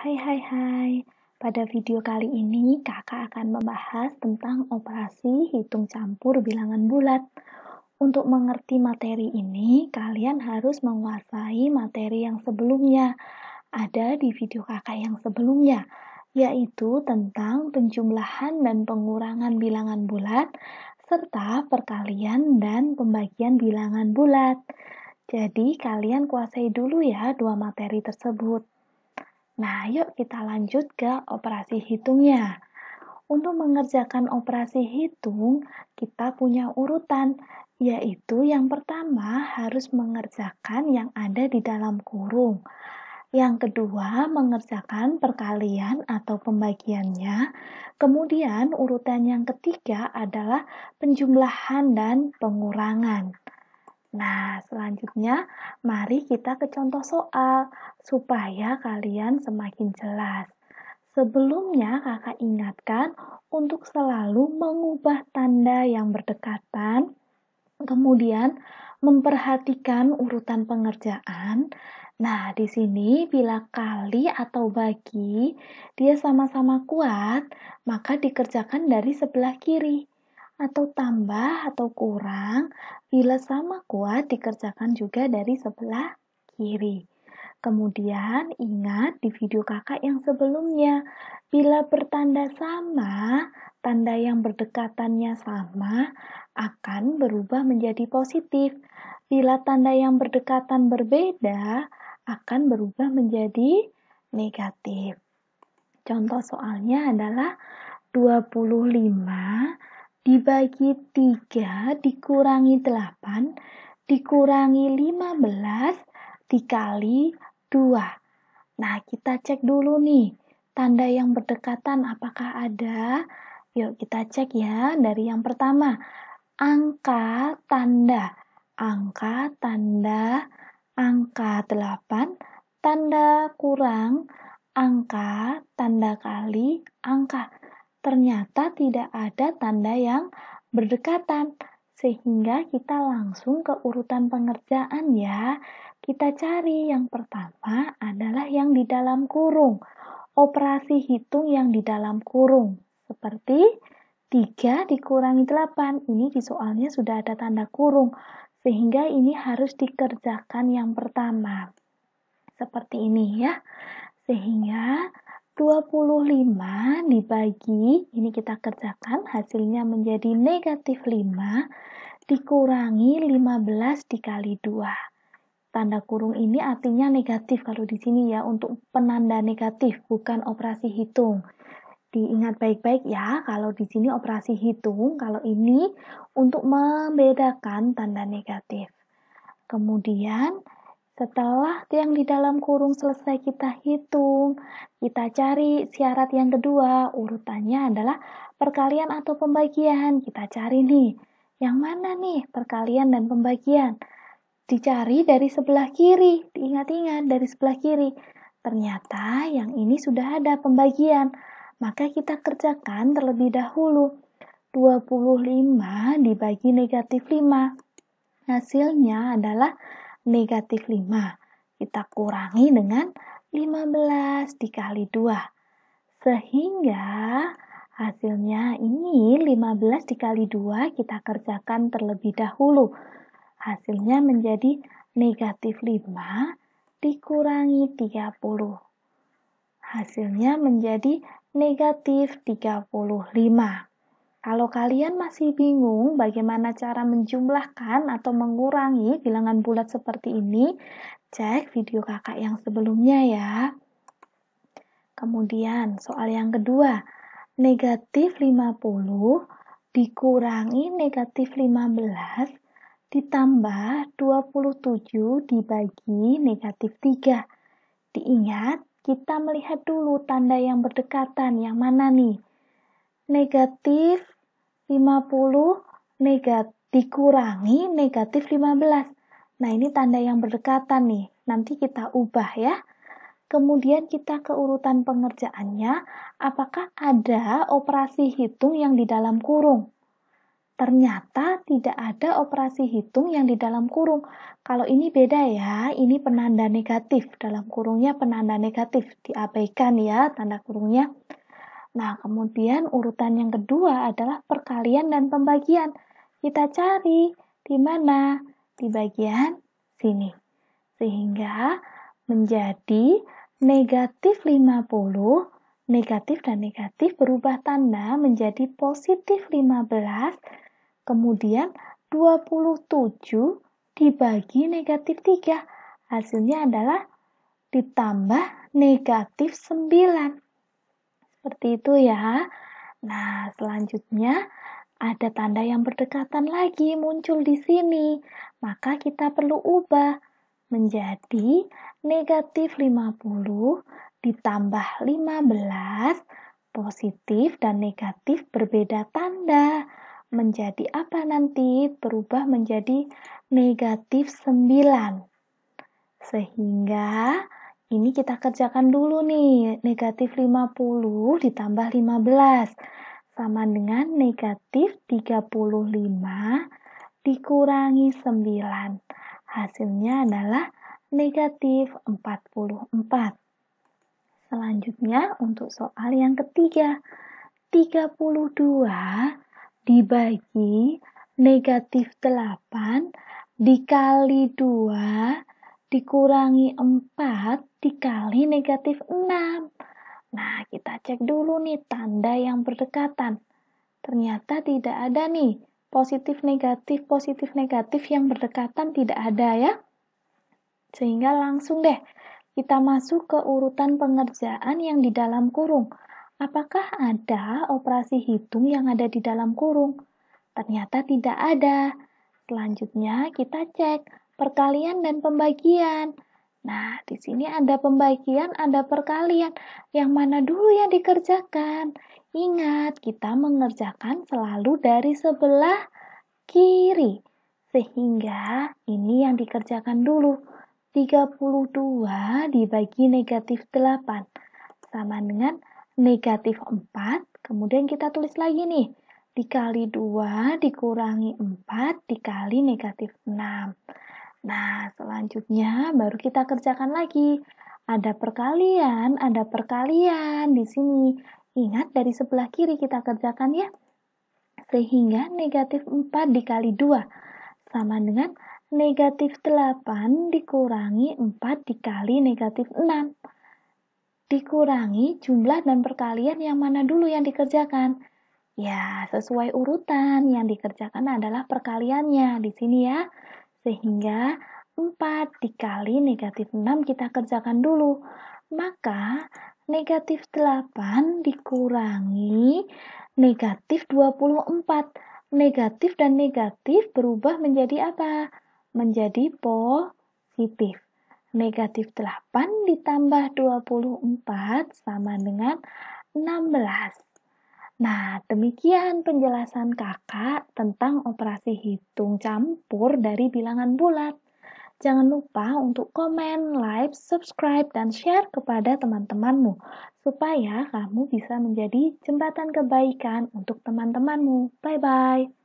Hai. Pada video kali ini kakak akan membahas tentang operasi hitung campur bilangan bulat. Untuk mengerti materi ini, kalian harus menguasai materi yang sebelumnya. Ada di video kakak yang sebelumnya, yaitu tentang penjumlahan dan pengurangan bilangan bulat, serta perkalian dan pembagian bilangan bulat. Jadi kalian kuasai dulu ya dua materi tersebut. Nah, yuk kita lanjut ke operasi hitungnya. Untuk mengerjakan operasi hitung, kita punya urutan, yaitu yang pertama harus mengerjakan yang ada di dalam kurung. Yang kedua, mengerjakan perkalian atau pembagiannya. Kemudian, urutan yang ketiga adalah penjumlahan dan pengurangan. Nah, selanjutnya mari kita ke contoh soal supaya kalian semakin jelas. Sebelumnya kakak ingatkan untuk selalu mengubah tanda yang berdekatan, kemudian memperhatikan urutan pengerjaan. Nah, di sini bila kali atau bagi dia sama-sama kuat, maka dikerjakan dari sebelah kiri. Atau tambah atau kurang, bila sama kuat dikerjakan juga dari sebelah kiri. Kemudian ingat di video kakak yang sebelumnya, bila bertanda sama, tanda yang berdekatannya sama akan berubah menjadi positif. Bila tanda yang berdekatan berbeda, akan berubah menjadi negatif. Contoh soalnya adalah 25 dibagi 3 dikurangi 8 dikurangi 15 dikali 2. Nah, kita cek dulu nih, tanda yang berdekatan apakah ada? Yuk kita cek ya, dari yang pertama, angka tanda, angka 8, tanda kurang, angka, tanda kali, angka. Ternyata tidak ada tanda yang berdekatan, sehingga kita langsung ke urutan pengerjaan ya. Kita cari yang pertama adalah yang di dalam kurung. Operasi hitung yang di dalam kurung. Seperti 3 dikurangi 8. Ini di soalnya sudah ada tanda kurung, sehingga ini harus dikerjakan yang pertama. Seperti ini ya. Sehingga 25 dibagi, ini kita kerjakan, hasilnya menjadi negatif 5, dikurangi 15 dikali 2. Tanda kurung ini artinya negatif kalau di sini ya, untuk penanda negatif, bukan operasi hitung. Diingat baik-baik ya, kalau di sini operasi hitung, kalau ini untuk membedakan tanda negatif. Kemudian, setelah yang di dalam kurung selesai kita hitung, kita cari syarat yang kedua, urutannya adalah perkalian atau pembagian. Kita cari nih, yang mana nih perkalian dan pembagian? Dicari dari sebelah kiri, diingat-ingat dari sebelah kiri. Ternyata yang ini sudah ada pembagian, maka kita kerjakan terlebih dahulu. 25 dibagi negatif 5. Hasilnya adalah negatif 5. Kita kurangi dengan 15 dikali 2. Sehingga hasilnya ini 15 dikali 2 kita kerjakan terlebih dahulu. Hasilnya menjadi negatif 5 dikurangi 30. Hasilnya menjadi negatif 35. Kalau kalian masih bingung bagaimana cara menjumlahkan atau mengurangi bilangan bulat seperti ini, cek video kakak yang sebelumnya ya. Kemudian soal yang kedua, negatif 50 dikurangi negatif 15 ditambah 27 dibagi negatif 3. Diingat, kita melihat dulu tanda yang berdekatan, yang mana nih? Negatif 50 dikurangi negatif 15. Nah, ini tanda yang berdekatan nih. Nanti kita ubah ya. Kemudian kita ke urutan pengerjaannya. Apakah ada operasi hitung yang di dalam kurung? ternyata tidak ada operasi hitung yang di dalam kurung. Kalau ini beda ya, ini penanda negatif, dalam kurungnya penanda negatif, diabaikan ya tanda kurungnya. Nah, kemudian urutan yang kedua adalah perkalian dan pembagian. Kita cari di mana? Di bagian sini. Sehingga menjadi negatif 50, negatif dan negatif berubah tanda menjadi positif 15, kemudian 27 dibagi negatif 3. Hasilnya adalah ditambah negatif 9. Seperti itu ya. Nah, selanjutnya ada tanda yang berdekatan lagi muncul di sini. Maka kita perlu ubah menjadi negatif 50 ditambah 15, positif dan negatif berbeda tanda. Menjadi apa nanti? Berubah menjadi negatif 9. Sehingga ini kita kerjakan dulu nih. Negatif 50 ditambah 15 sama dengan negatif 35 dikurangi 9. Hasilnya adalah negatif 44. Selanjutnya untuk soal yang ketiga. 32 dibagi negatif 8 dikali 2 dikurangi 4 dikali negatif 6. Nah, kita cek dulu nih tanda yang berdekatan. Ternyata tidak ada nih. Positif negatif yang berdekatan tidak ada ya. Sehingga langsung deh kita masuk ke urutan pengerjaan yang di dalam kurung. Apakah ada operasi hitung yang ada di dalam kurung? Ternyata tidak ada. Selanjutnya kita cek perkalian dan pembagian. Nah, di sini ada pembagian, ada perkalian. Yang mana dulu yang dikerjakan? Ingat, kita mengerjakan selalu dari sebelah kiri. Sehingga ini yang dikerjakan dulu. 32 dibagi negatif 8 sama dengan negatif 4, kemudian kita tulis lagi nih, dikali 2 dikurangi 4 dikali negatif 6. Nah, selanjutnya baru kita kerjakan lagi. Ada perkalian di sini. Ingat dari sebelah kiri kita kerjakan ya. Sehingga negatif 4 dikali 2 sama dengan negatif 8 dikurangi 4 dikali negatif 6. Dikurangi jumlah dan perkalian yang mana dulu yang dikerjakan? Ya, sesuai urutan yang dikerjakan adalah perkaliannya di sini ya. Sehingga 4 dikali negatif 6 kita kerjakan dulu. Maka negatif 8 dikurangi negatif 24. Negatif dan negatif berubah menjadi apa? Menjadi positif. Negatif 8 ditambah 24 sama dengan 16. Nah, demikian penjelasan kakak tentang operasi hitung campur dari bilangan bulat. Jangan lupa untuk komen, like, subscribe, dan share kepada teman-temanmu, supaya kamu bisa menjadi jembatan kebaikan untuk teman-temanmu. Bye-bye.